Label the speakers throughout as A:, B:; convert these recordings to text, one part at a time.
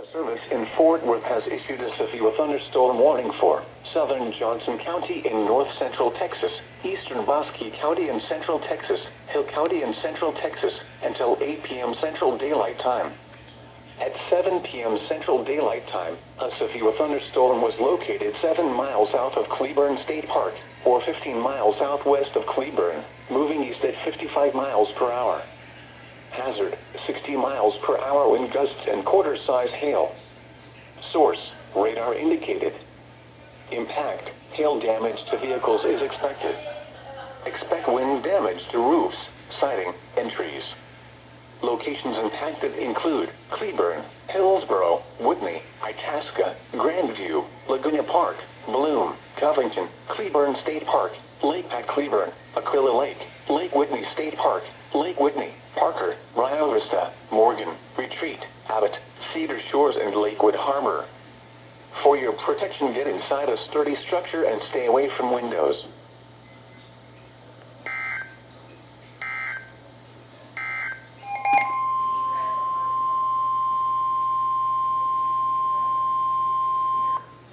A: Weather Service in Fort Worth has issued a severe thunderstorm warning for southern Johnson County in north-central Texas, eastern Bosque County in central Texas, Hill County in central Texas, until 8 p.m. Central Daylight Time. At 7 p.m. Central Daylight Time, a severe thunderstorm was located 7 miles south of Cleburne State Park, or 15 miles southwest of Cleburne, moving east at 55 miles per hour. Hazard, 60 miles per hour wind gusts and quarter-size hail. Source, radar indicated. Impact, hail damage to vehicles is expected. Expect wind damage to roofs, siding, and trees. Locations impacted include Cleburne, Hillsboro, Whitney, Itasca, Grandview, Laguna Park, Bloom, Covington, Cleburne State Park, Lake at Cleburne, Aquila Lake, Lake Whitney State Park, Lake Whitney, Parker, Rio Vista, Morgan, Retreat, Abbott, Cedar Shores, and Lakewood Harbor. For your protection, get inside a sturdy structure and stay away from windows.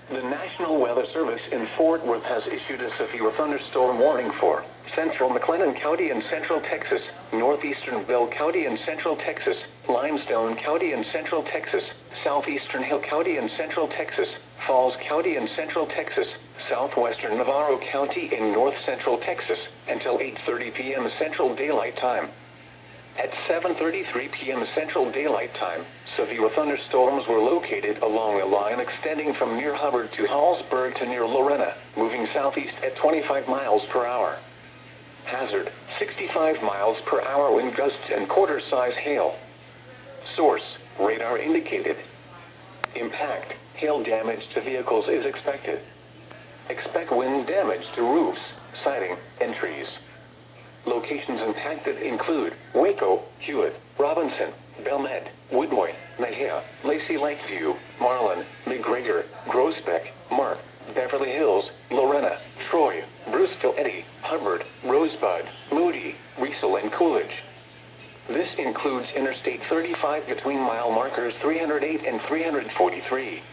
A: The National Weather Service in Fort Worth has issued a severe thunderstorm warning for central McLennan County in central Texas, northeastern Bell County in central Texas, Limestone County in central Texas, southeastern Hill County in central Texas, Falls County in central Texas, southwestern Navarro County in north central Texas, until 8:30 p.m. Central Daylight Time. At 7:33 p.m. Central Daylight Time, severe thunderstorms were located along a line extending from near Hubbard to Hallsburg to near Lorena, moving southeast at 25 miles per hour. Hazard, 65 miles per hour wind gusts and quarter-size hail. Source, radar indicated. Impact, hail damage to vehicles is expected. Expect wind damage to roofs, siding, and trees. Locations impacted include Waco, Hewitt, Robinson, Belmed, Woodmoy, Mejia, Lacey Lakeview, Marlin, McGregor, Groesbeck, Mark, Beverly Hills, Lorena, Troy, Bruceville, Eddy, Hubbard, Rosebud, Moody, Riesel, and Coolidge. This includes Interstate 35 between mile markers 308 and 343.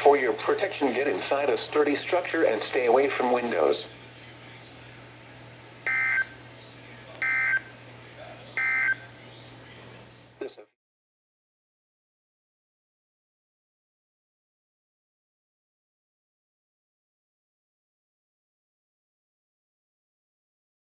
A: For your protection, get inside a sturdy structure and stay away from windows.